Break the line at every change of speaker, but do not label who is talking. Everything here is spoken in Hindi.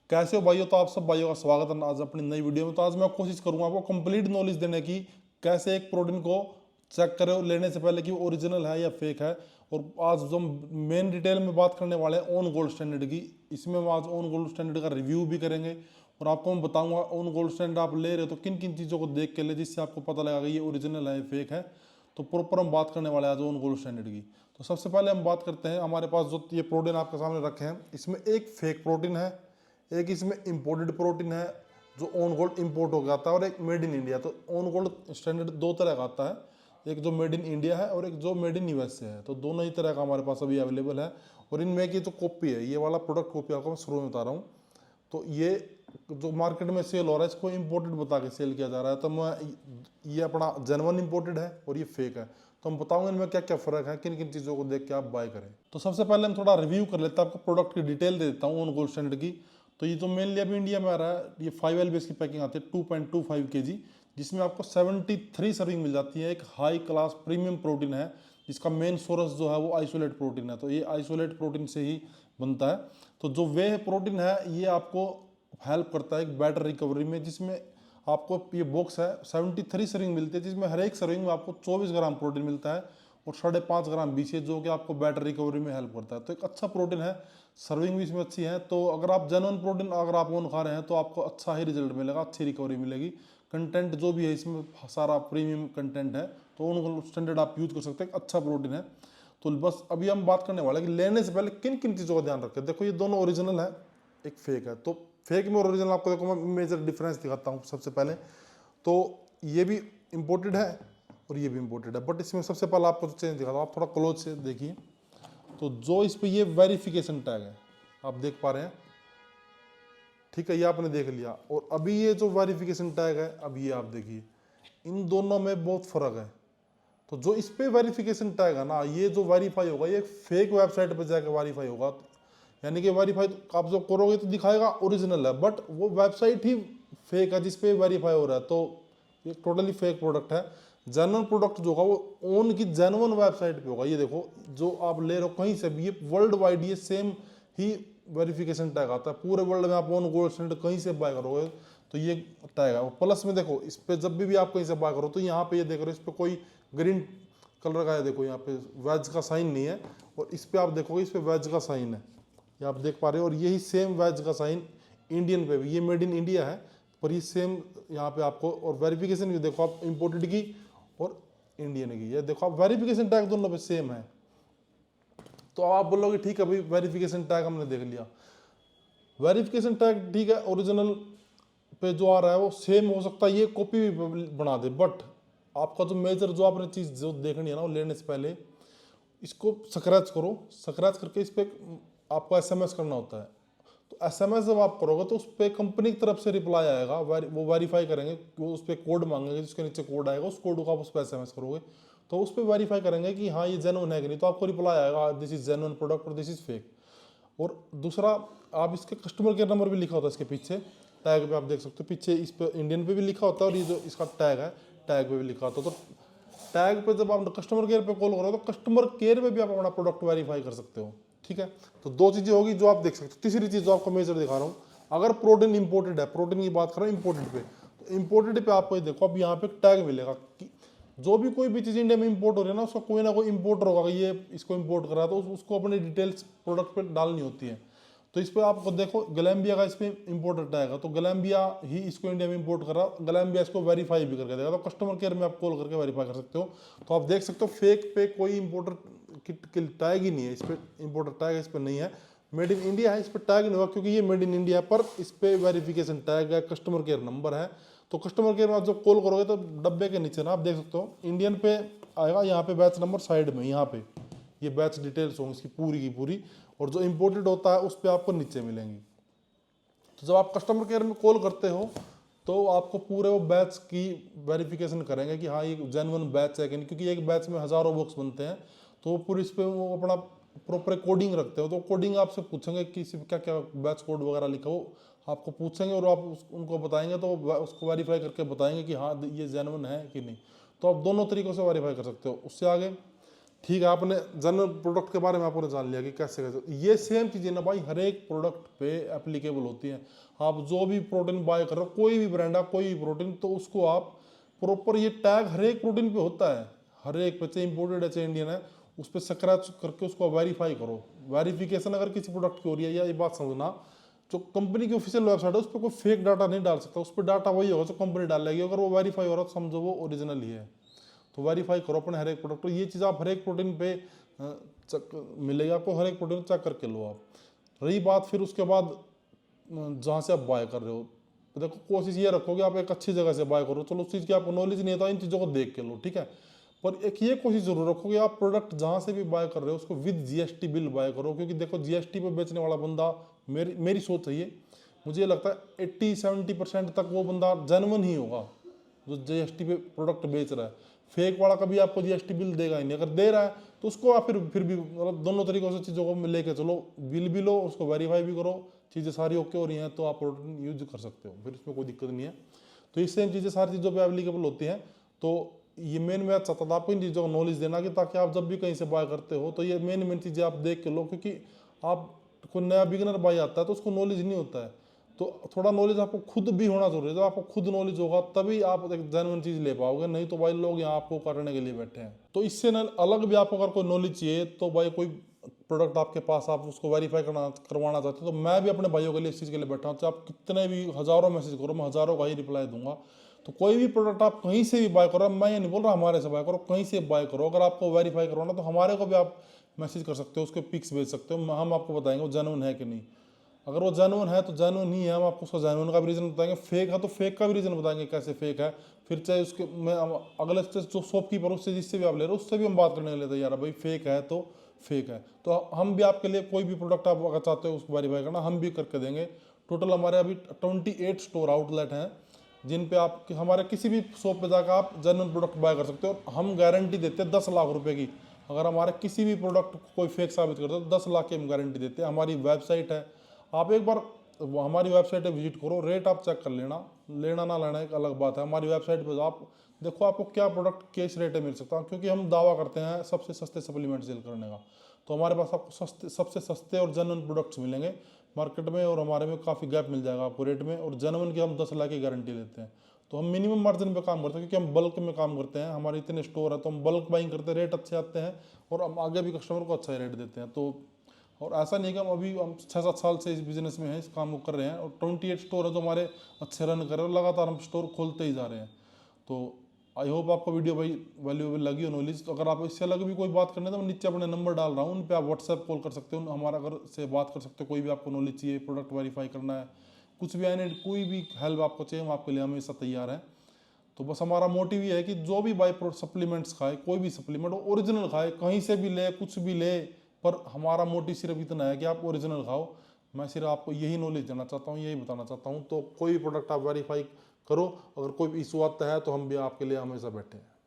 कैसे हो भाइयों? तो आप सब भाइयों का स्वागत है आज अपनी नई वीडियो में। तो आज मैं कोशिश करूंगा आपको कंप्लीट नॉलेज देने की, कैसे एक प्रोटीन को चेक करें लेने से पहले कि वो ओरिजिनल है या फेक है। और आज जो मेन डिटेल में बात करने वाले हैं ओन गोल्ड स्टैंडर्ड की, इसमें हम आज ओन गोल्ड स्टैंडर्ड का रिव्यू भी करेंगे और आपको मैं बताऊंगा ओन गोल्ड स्टैंडर्ड आप ले रहे हो तो किन किन चीज़ों को देख के ले, जिससे आपको पता लगा कि ये ओरिजिनल है फेक है। तो प्रॉपर हम बात करने वाले हैं आज ओन गोल्ड स्टैंडर्ड की। तो सबसे पहले हम बात करते हैं, हमारे पास जो ये प्रोटीन आपके सामने रखे हैं, इसमें एक फेक प्रोटीन है, एक इसमें इंपोर्टेड प्रोटीन है जो ओन गोल्ड इंपोर्ट हो जाता है, और एक मेड इन इंडिया। तो ओन गोल्ड स्टैंडर्ड दो तरह का आता है, एक जो मेड इन इंडिया है और एक जो मेड इन यूएस से है। तो दोनों ही तरह का हमारे पास अभी अवेलेबल है। और इनमें की जो कॉपी है, ये वाला प्रोडक्ट कॉपी आपको मैं शुरू में बता रहा हूँ। तो ये जो मार्केट में सेल हो रहा है इसको इंपोर्टेड बता के सेल किया जा रहा है। तो मैं ये अपना जेन्युइन इंपोर्टेड है और ये फेक है। तो हम बताऊंगे इनमें क्या क्या फर्क है, किन किन चीज़ों को देख के आप बाय करें। तो सबसे पहले हम थोड़ा रिव्यू कर लेते हैं, आपको प्रोडक्ट की डिटेल दे देता हूँ ओन गोल्ड स्टैंडर्ड की। तो ये जो मेनली अभी इंडिया में आ रहा है, ये 5 LBS की पैकिंग आती है 2.25 kg, जिसमें आपको 73 सर्विंग मिल जाती है। एक हाई क्लास प्रीमियम प्रोटीन है जिसका मेन सोर्स जो है वो आइसोलेट प्रोटीन है। तो ये आइसोलेट प्रोटीन से ही बनता है। तो जो वे प्रोटीन है ये आपको हेल्प करता है एक बेटर रिकवरी में, जिसमें आपको ये बॉक्स है 73 सर्विंग मिलती है, जिसमें हर एक सर्विंग में आपको 24 ग्राम प्रोटीन मिलता है और 5.5 ग्राम BCAA, जो कि आपको बेटर रिकवरी में हेल्प करता है। तो एक अच्छा प्रोटीन है, सर्विंग भी इसमें अच्छी है। तो अगर आप जेन्युइन प्रोटीन अगर आप ओन खा रहे हैं तो आपको अच्छा ही रिजल्ट मिलेगा, अच्छी रिकवरी मिलेगी। कंटेंट जो भी है इसमें सारा प्रीमियम कंटेंट है, तो ओन स्टैंडर्ड आप यूज कर सकते हैं, अच्छा प्रोटीन है। तो बस अभी हम बात करने वाले हैं कि लेने से पहले किन किन चीज़ों का ध्यान रखें। देखो ये दोनों ओरिजिनल है, एक फेक है। तो फेक में और ओरिजिनल आपको देखो मैं मेजर डिफरेंस दिखाता हूँ सबसे पहले। तो ये भी इम्पोर्टेड है और ये भी इम्पोर्टेड है, बट इसमें सबसे पहले आपको चेंज दिखाता हूँ, आप थोड़ा क्लोज से देखिए। तो जो इस पे ये वेरिफिकेशन टैग है आप देख पा रहे हैं, ठीक है, ये आपने देख लिया। और अभी ये जो वेरिफिकेशन टैग है, अब ये आप देखिए, इन दोनों में बहुत फर्क है। तो जो इस पे वेरिफिकेशन टैग है ना, ये जो वेरीफाई होगा ये फेक वेबसाइट पर जाकर वेरीफाई होगा। यानी कि वेरीफाई आप जो करोगे तो दिखाएगा ओरिजिनल है, बट वो वेबसाइट ही फेक है जिसपे वेरीफाई हो रहा है। तो ये टोटली फेक प्रोडक्ट है। जेन्युइन प्रोडक्ट जो होगा वो ओन की जेन्युइन वेबसाइट पे होगा। ये देखो जो आप ले रहे हो कहीं से भी, ये वर्ल्ड वाइड ये सेम ही वेरिफिकेशन टैग आता है पूरे वर्ल्ड में। आप ओन गोल्ड स्टैंडर्ड कहीं से बाय करोगे तो ये टैग है। प्लस में देखो इस पे जब भी आप कहीं से बाय करो तो यहाँ पे ये देख रहे हो, इस पे कोई ग्रीन कलर का है, देखो यहाँ पे वेज का साइन नहीं है, और इस पे आप देखोगे इस पे वेज का साइन है, ये आप देख पा रहे हो। और यही सेम वेज का साइन इंडियन पे भी, ये मेड इन इंडिया है पर ये सेम यहाँ पे आपको। और वेरिफिकेशन भी देखो आप, इंपोर्टेड की और इंडियन की, ये देखो आप वेरिफिकेशन टैग दोनों पे सेम है। तो आप बोलोगे ठीक है भाई वेरिफिकेशन टैग हमने देख लिया, वेरिफिकेशन टैग ठीक है, ओरिजिनल पे जो आ रहा है वो सेम हो सकता है, ये कॉपी भी बना दे, बट आपका जो मेजर जो आपने चीज़ जो देखनी है ना, वो लेने से पहले इसको स्क्रैच करो। स्क्रैच करके इस पर आपको SMS करना होता है। तो SMS जब आप करोगे तो उस पर कंपनी की तरफ से रिप्लाई आएगा, वो वेरीफाई करेंगे, वो उस पर कोड मांगेंगे, जिसके नीचे कोड आएगा उस कोड को आप उस पर SMS करोगे तो उस पर वेरीफाई करेंगे कि हाँ ये जेन्युइन है कि नहीं। तो आपको रिप्लाई आएगा दिस इज जेन्युइन प्रोडक्ट और दिस इज फेक। और दूसरा, आप इसके कस्टमर केयर नंबर भी लिखा होता है इसके पीछे टैग पे, आप देख सकते हो पीछे इस पे इंडियन पे भी लिखा होता है और ये जो इसका टैग है टैग पे भी लिखा होता है। तो टैग पे जब आप कस्टमर केयर पे कॉल करो तो कस्टमर केयर में भी आप अपना प्रोडक्ट वेरीफाई कर सकते हो, ठीक है। तो दो चीज़ें होगी जो आप देख सकते हो। तीसरी चीज़ जो आपको मेजर दिखा रहा हूँ, अगर प्रोटीन इंपोर्टेड है, प्रोटीन की बात कर रहा हूँ इंपोर्टेड पे, तो इंपोर्टेड पे आपको देखो अब यहाँ पे टैग मिलेगा कि जो भी कोई भी चीज़ इंडिया में इंपोर्ट हो रही है ना, उसका कोई ना कोई इंपोर्टर होगा, ये इसको इंपोर्ट करा, तो उसको अपनी डिटेल्स प्रोडक्ट पे डालनी होती है। तो इस पर आपको देखो गलैम्बिया का इस पर इंपोर्टर टैग है, तो गलैम्बिया ही इसको इंडिया में इंपोर्ट कर रहा, गलैम्बिया इसको वेरीफाई भी करके देगा। तो कस्टमर केयर में आप कॉल करके वेरीफाई कर सकते हो। तो आप देख सकते हो फेक पे कोई इंपोर्टर की टैग ही नहीं है, इस पर इंपोर्टर टैग इस पर नहीं है। मेड इन इंडिया है, इस पर टैग नहीं होगा क्योंकि ये मेड इन इंडिया, पर इस पर वेरिफिकेशन टैग है, कस्टमर केयर नंबर है। तो कस्टमर केयर में आप जब कॉल करोगे तो डब्बे के नीचे ना आप देख सकते हो इंडियन पे आएगा, यहाँ पे बैच नंबर साइड में, यहाँ पे ये बैच डिटेल्स होंगी इसकी पूरी की पूरी, और जो इंपोर्टेड होता है उस पर आपको नीचे मिलेंगी। तो जब आप कस्टमर केयर में कॉल करते हो तो आपको पूरे वो बैच की वेरिफिकेशन करेंगे कि हाँ ये जेन्युइन बैच है कि नहीं, क्योंकि एक बैच में हज़ारों बॉक्स बनते हैं। तो वो पूरी इस पर वो अपना प्रॉपर कोडिंग रखते हो। तो कोडिंग आपसे पूछेंगे कि इस क्या क्या बैच कोड वगैरह लिखा हो, आपको पूछेंगे और आप उनको बताएंगे तो उसको वेरीफाई करके बताएंगे कि हाँ ये जेन्युइन है कि नहीं। तो आप दोनों तरीक़ों से वेरीफाई कर सकते हो। उससे आगे ठीक है, आपने जनरल प्रोडक्ट के बारे में आपने जान लिया कि कैसे कैसे, ये सेम चीज़ें ना भाई हर एक प्रोडक्ट पे एप्लीकेबल होती हैं। आप जो भी प्रोटीन बाय कर रहे हो, कोई भी ब्रांड है, कोई भी प्रोटीन, तो उसको आप प्रॉपर, ये टैग हर एक प्रोटीन पे होता है, हर एक पे, चाहे इंपोर्टेड है चाहे इंडियन है, उस पर स्क्रैच करके उसको वेरीफाई करो। वेरिफिकेशन अगर किसी प्रोडक्ट की हो रही है, या ये बात समझना, जो कंपनी की ऑफिशियल वेबसाइट है उस पर कोई फेक डाटा नहीं डाल सकता, उस पर डाटा वही होगा जो कंपनी डालेगी। अगर वो वेरीफाई हो रहा है तो समझो वो ओरिजिनल ही है। तो वेरीफाई करो अपने हर एक प्रोडक्ट। तो ये चीज़ आप हर एक प्रोटीन पे मिलेगा आपको, हर एक प्रोटीन चेक करके लो आप। रही बात फिर उसके बाद जहाँ से आप बाय कर रहे हो, तो देखो कोशिश ये रखो कि आप एक अच्छी जगह से बाय करो। चलो उस चीज़ की आपको नॉलेज नहीं है तो इन चीज़ों को देख के लो, ठीक है। पर एक ये कोशिश जरूर रखो कि आप प्रोडक्ट जहाँ से भी बाय कर रहे हो उसको विद जीएसटी बिल बाय करो। क्योंकि देखो जीएसटी पे बेचने वाला बंदा, मेरी सोच है ये, मुझे लगता है 80-70% तक वो बंदा जेन्युइन ही होगा जो जीएसटी पे प्रोडक्ट बेच रहा है। फेक वाला कभी आपको जीएसटी बिल देगा ही नहीं। अगर दे रहा है तो उसको आप फिर भी मतलब दोनों तरीकों से चीज़ों को लेके चलो, बिल भी लो, उसको वेरीफाई भी करो, चीज़ें सारी ओके हो रही हैं तो आप प्रोडक्ट यूज कर सकते हो, फिर उसमें कोई दिक्कत नहीं है। तो इस सेम चीज़ें सारी चीज़ों पे एप्लीकेबल होती हैं। तो ये मेन मैं चाहता था आपको इन चीज़ों को नॉलेज देना, कि ताकि आप जब भी कहीं से बाय करते हो तो ये मेन चीज़ें आप देख के लो। क्योंकि आप कोई नया बिगिनर बाय आता है तो उसको नॉलेज नहीं होता है, तो थोड़ा नॉलेज आपको खुद भी होना जरूरी है। जब आपको खुद नॉलेज होगा तभी आप एक जेन्युइन चीज़ ले पाओगे, नहीं तो भाई लोग यहाँ आपको करने के लिए बैठे हैं। तो इससे ना अलग भी आपको अगर कोई नॉलेज चाहिए तो भाई कोई प्रोडक्ट आपके पास, आप उसको वेरीफाई करवाना चाहते हो, तो मैं भी अपने भाइयों के लिए इस चीज़ के लिए बैठा हूँ। चाहे आप कितने भी हज़ारों मैसेज करो, मैं हज़ारों का ही रिप्लाई दूंगा। तो कोई भी प्रोडक्ट आप कहीं से भी बाय करो, मैं ये नहीं बोल रहा हमारे से बाय करो, कहीं से बाय करो, अगर आपको वेरीफाई करवाना तो हमारे को भी आप मैसेज कर सकते हो, उसके पिक्स भेज सकते हो, हम आपको बताएंगे वो जेन्युइन है कि नहीं। अगर वो जेन्युइन है तो जेन्युइन ही है, हम आपको उसका जेन्युइन का भी रीज़न बताएंगे, फेक है तो फेक का भी रीज़न बताएंगे कैसे फेक है। फिर चाहे उसके मैं अगले से जो शॉपकीपर उससे जिससे भी आप ले रहे हो उससे भी हम बात करने के लिए तैयार है, भाई फेक है तो फेक है। तो हम भी आपके लिए कोई भी प्रोडक्ट आप अगर चाहते हो उसको वेरीफाई करना, हम भी करके देंगे। टोटल हमारे अभी 28 स्टोर आउटलेट हैं जिन पे आप हमारे किसी भी शॉप पे जाकर आप जेन्युइन प्रोडक्ट बाय कर सकते हो। और हम गारंटी देते हैं 10 लाख रुपए की, अगर हमारे किसी भी प्रोडक्ट को कोई फेक साबित करते हो तो 10 लाख की हम गारंटी देते हैं। हमारी वेबसाइट है, आप एक बार हमारी वेबसाइट पे विजिट करो, रेट आप चेक कर लेना, लेना ना लेना एक अलग बात है। हमारी वेबसाइट पे आप देखो आपको क्या प्रोडक्ट किस रेट में मिल सकता है, क्योंकि हम दावा करते हैं सबसे सस्ते सप्लीमेंट सेल करने का। तो हमारे पास आपको सबसे सस्ते और जेन्युइन प्रोडक्ट्स मिलेंगे मार्केट में, और हमारे में काफ़ी गैप मिल जाएगा आपको रेट में। और जेन्युइन की हम 10 लाख की गारंटी देते हैं। तो हम मिनिमम मार्जिन पे काम करते हैं, क्योंकि हम बल्क में काम करते हैं, हमारे इतने स्टोर है तो हम बल्क बाइंग करते हैं, रेट अच्छे आते हैं और हम आगे भी कस्टमर को अच्छा रेट देते हैं। तो और ऐसा नहीं कि हम 6-7 साल से इस बिज़नेस में हैं, इस काम को कर रहे हैं, और 28 स्टोर है जो हमारे अच्छे रन कर रहे हैं, और लगातार हम स्टोर खोलते ही जा रहे हैं। तो आई होप आपको वीडियो भाई वैल्यूएबल लगी हो नॉलेज। तो अगर आप इससे अलग भी कोई बात करना है तो मैं नीचे अपने नंबर डाल रहा हूँ, उन पर आप व्हाट्सएप कॉल कर सकते हो, हमारा अगर से बात कर सकते हो। कोई भी आपको नॉलेज चाहिए, प्रोडक्ट वेरीफाई करना है, कुछ भी आने, कोई भी हेल्प आपको चाहिए, हम आपके लिए हमेशा तैयार हैं। तो बस हमारा मोटिव ये है कि जो भी बाय सप्लीमेंट्स खाए, कोई भी सप्लीमेंट ओरिजिनल खाए, कहीं से भी ले, कुछ भी ले, पर हमारा मोटिव सिर्फ इतना है कि आप ओरिजिनल खाओ। मैं सिर्फ आपको यही नॉलेज देना चाहता हूँ, यही बताना चाहता हूँ। तो कोई भी प्रोडक्ट आप वेरीफाई करो, अगर कोई इशू आता है तो हम भी आपके लिए हमेशा बैठे हैं।